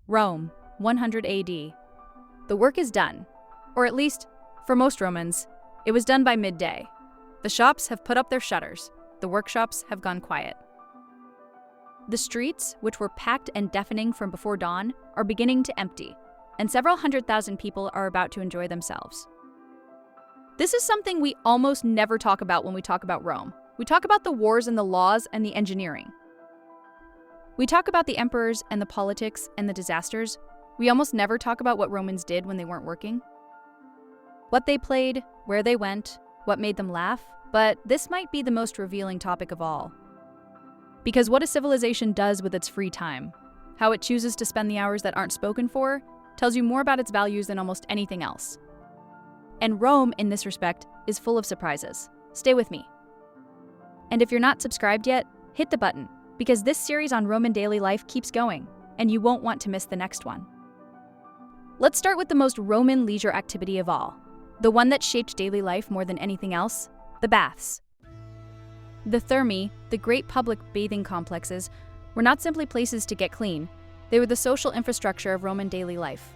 Rome, 100 AD. The work is done, or at least, for most Romans, it was done by midday. The shops have put up their shutters. The workshops have gone quiet. The streets, which were packed and deafening from before dawn, are beginning to empty, and several 100,000 people are about to enjoy themselves. This is something we almost never talk about when we talk about Rome. We talk about the wars and the laws and the engineering. We talk about the emperors and the politics and the disasters. We almost never talk about what Romans did when they weren't working. What they played, where they went, what made them laugh, but this might be the most revealing topic of all. Because what a civilization does with its free time, how it chooses to spend the hours that aren't spoken for, tells you more about its values than almost anything else. And Rome, in this respect, is full of surprises. Stay with me. And if you're not subscribed yet, hit the button, because this series on Roman daily life keeps going, and you won't want to miss the next one. Let's start with the most Roman leisure activity of all, the one that shaped daily life more than anything else, the baths. The thermae, the great public bathing complexes, were not simply places to get clean, they were the social infrastructure of Roman daily life.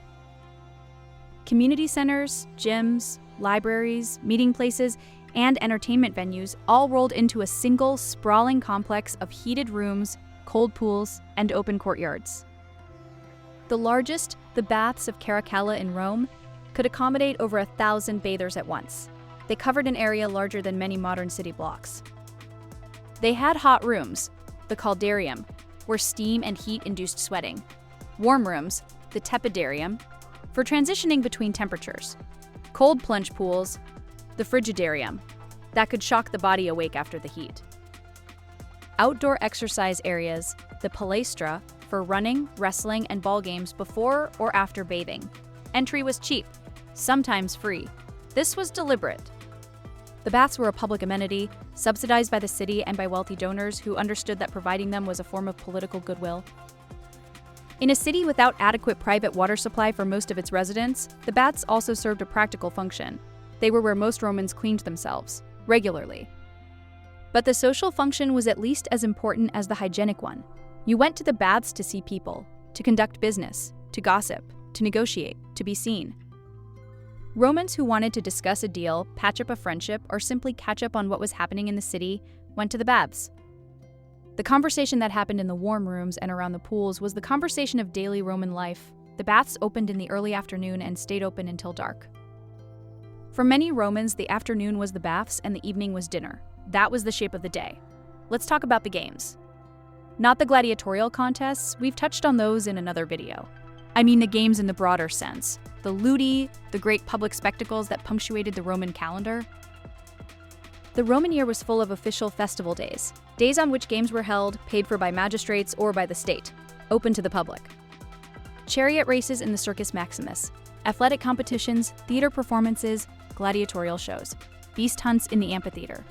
Community centers, gyms, libraries, meeting places, and entertainment venues all rolled into a single, sprawling complex of heated rooms, cold pools, and open courtyards. The largest, the baths of Caracalla in Rome, could accommodate over 1,000 bathers at once. They covered an area larger than many modern city blocks. They had hot rooms, the caldarium, where steam and heat induced sweating. Warm rooms, the tepidarium, for transitioning between temperatures. Cold plunge pools, the frigidarium, that could shock the body awake after the heat. Outdoor exercise areas, the palaestra, for running, wrestling, and ball games before or after bathing. Entry was cheap, sometimes free. This was deliberate. The baths were a public amenity, subsidized by the city and by wealthy donors who understood that providing them was a form of political goodwill. In a city without adequate private water supply for most of its residents, the baths also served a practical function. They were where most Romans cleaned themselves, regularly. But the social function was at least as important as the hygienic one. You went to the baths to see people, to conduct business, to gossip, to negotiate, to be seen. Romans who wanted to discuss a deal, patch up a friendship, or simply catch up on what was happening in the city went to the baths. The conversation that happened in the warm rooms and around the pools was the conversation of daily Roman life. The baths opened in the early afternoon and stayed open until dark. For many Romans, the afternoon was the baths and the evening was dinner. That was the shape of the day. Let's talk about the games. Not the gladiatorial contests, we've touched on those in another video. I mean the games in the broader sense. The ludi, the great public spectacles that punctuated the Roman calendar. The Roman year was full of official festival days, days on which games were held, paid for by magistrates or by the state, open to the public. Chariot races in the Circus Maximus, athletic competitions, theater performances, gladiatorial shows, beast hunts in the amphitheater.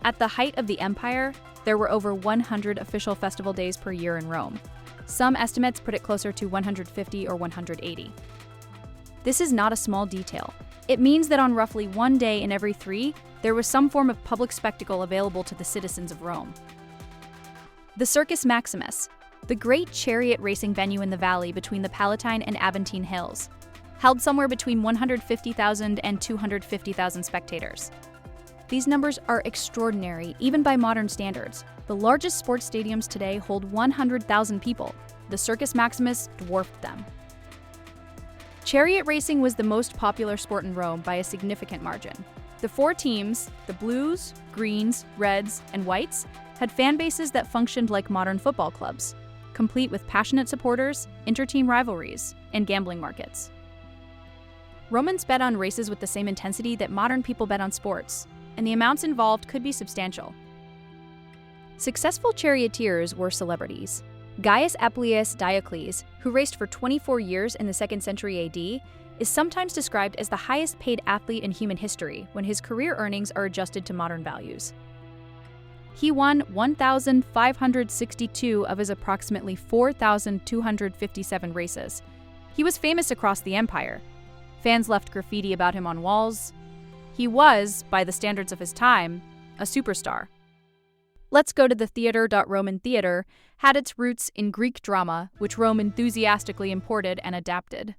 At the height of the empire, there were over 100 official festival days per year in Rome. Some estimates put it closer to 150 or 180. This is not a small detail. It means that on roughly one day in every 3, there was some form of public spectacle available to the citizens of Rome. The Circus Maximus, the great chariot racing venue in the valley between the Palatine and Aventine hills, held somewhere between 150,000 and 250,000 spectators. These numbers are extraordinary, even by modern standards. The largest sports stadiums today hold 100,000 people. The Circus Maximus dwarfed them. Chariot racing was the most popular sport in Rome by a significant margin. The 4 teams, the Blues, Greens, Reds, and Whites, had fan bases that functioned like modern football clubs, complete with passionate supporters, inter-team rivalries, and gambling markets. Romans bet on races with the same intensity that modern people bet on sports, and the amounts involved could be substantial. Successful charioteers were celebrities. Gaius Appuleius Diocles, who raced for 24 years in the 2nd century AD, is sometimes described as the highest paid athlete in human history when his career earnings are adjusted to modern values. He won 1,562 of his approximately 4,257 races. He was famous across the empire. Fans left graffiti about him on walls. He was, by the standards of his time, a superstar. Let's go to the theater. Roman theater had its roots in Greek drama, which Rome enthusiastically imported and adapted.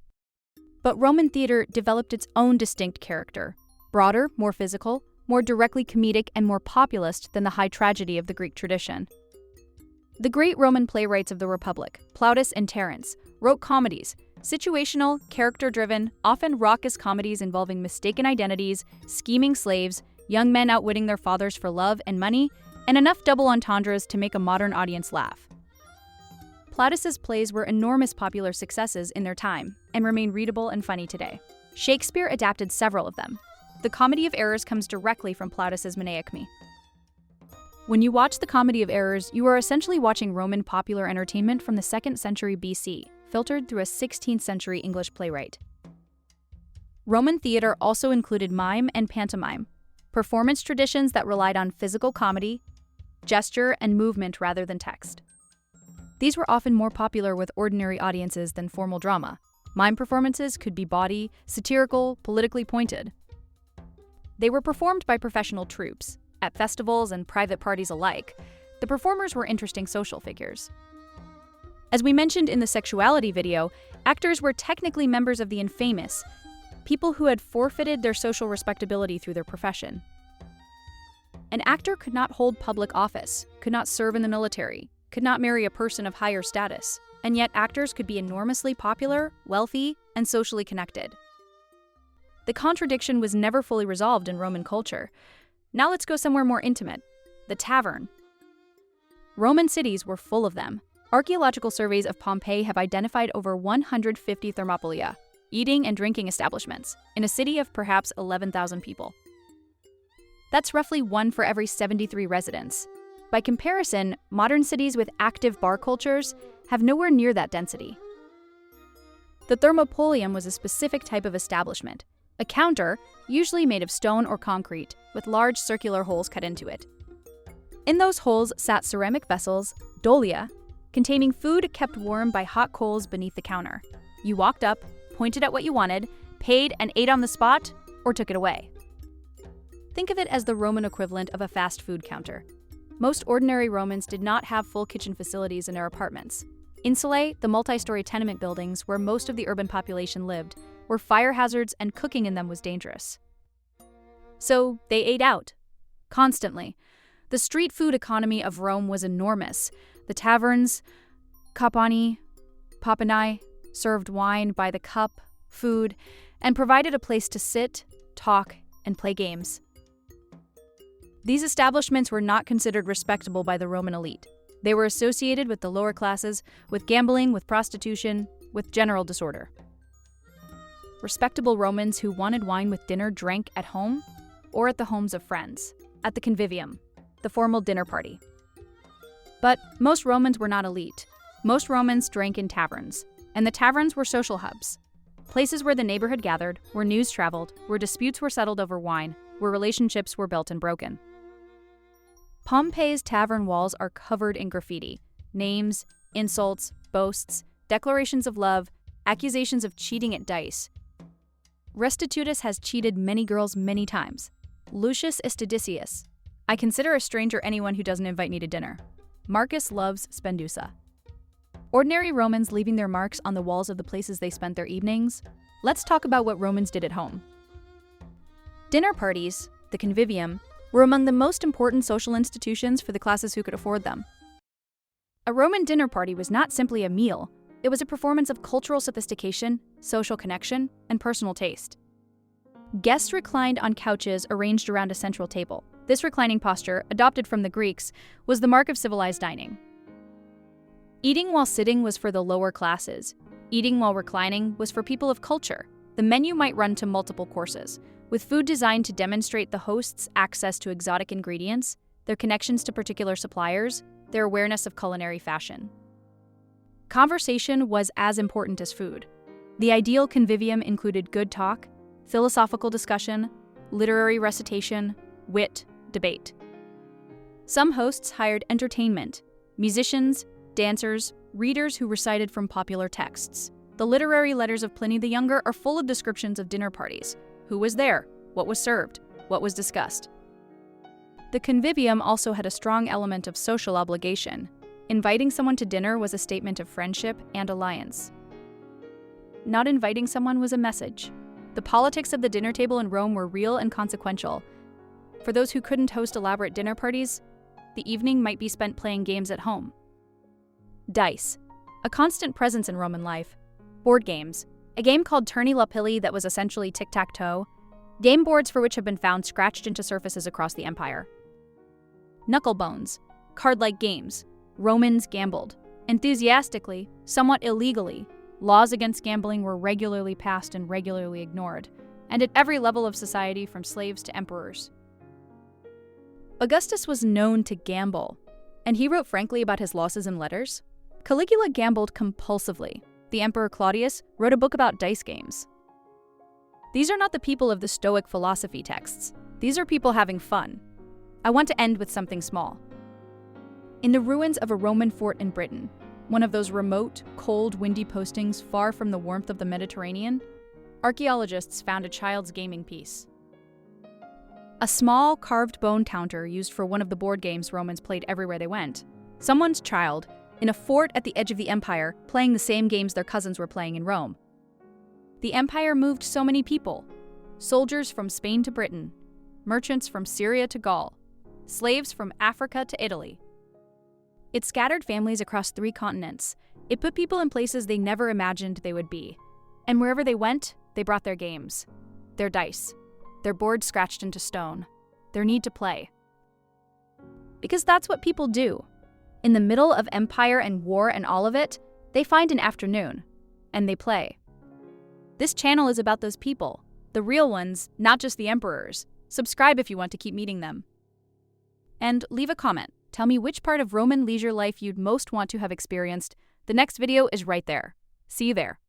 But Roman theater developed its own distinct character, broader, more physical, more directly comedic, and more populist than the high tragedy of the Greek tradition. The great Roman playwrights of the Republic, Plautus and Terence, wrote comedies, situational, character-driven, often raucous comedies involving mistaken identities, scheming slaves, young men outwitting their fathers for love and money, and enough double entendres to make a modern audience laugh. Plautus's plays were enormous popular successes in their time and remain readable and funny today. Shakespeare adapted several of them. The Comedy of Errors comes directly from Plautus's Menechmi. When you watch the Comedy of Errors, you are essentially watching Roman popular entertainment from the 2nd century BC, filtered through a 16th century English playwright. Roman theater also included mime and pantomime, performance traditions that relied on physical comedy, gesture, and movement rather than text. These were often more popular with ordinary audiences than formal drama. Mime performances could be bawdy, satirical, politically pointed. They were performed by professional troupes, at festivals and private parties alike. The performers were interesting social figures. As we mentioned in the sexuality video, actors were technically members of the infamous, people who had forfeited their social respectability through their profession. An actor could not hold public office, could not serve in the military, could not marry a person of higher status, and yet actors could be enormously popular, wealthy, and socially connected. The contradiction was never fully resolved in Roman culture. Now let's go somewhere more intimate, the tavern. Roman cities were full of them. Archaeological surveys of Pompeii have identified over 150 thermopolia, eating and drinking establishments, in a city of perhaps 11,000 people. That's roughly 1 for every 73 residents. By comparison, modern cities with active bar cultures have nowhere near that density. The thermopolium was a specific type of establishment, a counter, usually made of stone or concrete, with large circular holes cut into it. In those holes sat ceramic vessels, dolia, containing food kept warm by hot coals beneath the counter. You walked up, pointed at what you wanted, paid, and ate on the spot, or took it away. Think of it as the Roman equivalent of a fast food counter. Most ordinary Romans did not have full kitchen facilities in their apartments. Insulae, the multi-story tenement buildings where most of the urban population lived, were fire hazards and cooking in them was dangerous. So they ate out, constantly. The street food economy of Rome was enormous. The taverns, capani, popani, served wine by the cup, food, and provided a place to sit, talk, and play games. These establishments were not considered respectable by the Roman elite. They were associated with the lower classes, with gambling, with prostitution, with general disorder. Respectable Romans who wanted wine with dinner drank at home or at the homes of friends, at the convivium, the formal dinner party. But most Romans were not elite. Most Romans drank in taverns, and the taverns were social hubs, places where the neighborhood gathered, where news traveled, where disputes were settled over wine, where relationships were built and broken. Pompeii's tavern walls are covered in graffiti, names, insults, boasts, declarations of love, accusations of cheating at dice. Restitutus has cheated many girls many times. Lucius Estudicius: I consider a stranger anyone who doesn't invite me to dinner. Marcus loves spendusa. Ordinary Romans leaving their marks on the walls of the places they spent their evenings. Let's talk about what Romans did at home. Dinner parties, the convivium, were among the most important social institutions for the classes who could afford them. A Roman dinner party was not simply a meal, it was a performance of cultural sophistication, social connection, and personal taste. Guests reclined on couches arranged around a central table. This reclining posture, adopted from the Greeks, was the mark of civilized dining. Eating while sitting was for the lower classes. Eating while reclining was for people of culture. The menu might run to multiple courses, with food designed to demonstrate the host's access to exotic ingredients, their connections to particular suppliers, their awareness of culinary fashion. Conversation was as important as food. The ideal convivium included good talk, philosophical discussion, literary recitation, wit, debate. Some hosts hired entertainment, musicians, dancers, readers who recited from popular texts. The literary letters of Pliny the Younger are full of descriptions of dinner parties. Who was there? What was served? What was discussed? The convivium also had a strong element of social obligation. Inviting someone to dinner was a statement of friendship and alliance. Not inviting someone was a message. The politics of the dinner table in Rome were real and consequential. For those who couldn't host elaborate dinner parties, the evening might be spent playing games at home. Dice, a constant presence in Roman life. Board games, a game called Tourney la Pili that was essentially tic-tac-toe. Game boards for which have been found scratched into surfaces across the empire. Knucklebones, card-like games. Romans gambled. Enthusiastically, somewhat illegally. Laws against gambling were regularly passed and regularly ignored, and at every level of society from slaves to emperors. Augustus was known to gamble, and he wrote frankly about his losses in letters. Caligula gambled compulsively. The Emperor Claudius wrote a book about dice games. These are not the people of the Stoic philosophy texts. These are people having fun. I want to end with something small. In the ruins of a Roman fort in Britain, one of those remote, cold, windy postings far from the warmth of the Mediterranean, archaeologists found a child's gaming piece. A small, carved bone counter used for one of the board games Romans played everywhere they went. Someone's child, in a fort at the edge of the empire, playing the same games their cousins were playing in Rome. The empire moved so many people. Soldiers from Spain to Britain, merchants from Syria to Gaul, slaves from Africa to Italy. It scattered families across 3 continents. It put people in places they never imagined they would be. And wherever they went, they brought their games, their dice, their boards scratched into stone, their need to play. Because that's what people do. In the middle of empire and war and all of it, they find an afternoon, and they play. This channel is about those people, the real ones, not just the emperors. Subscribe if you want to keep meeting them. And leave a comment. Tell me which part of Roman leisure life you'd most want to have experienced. The next video is right there. See you there.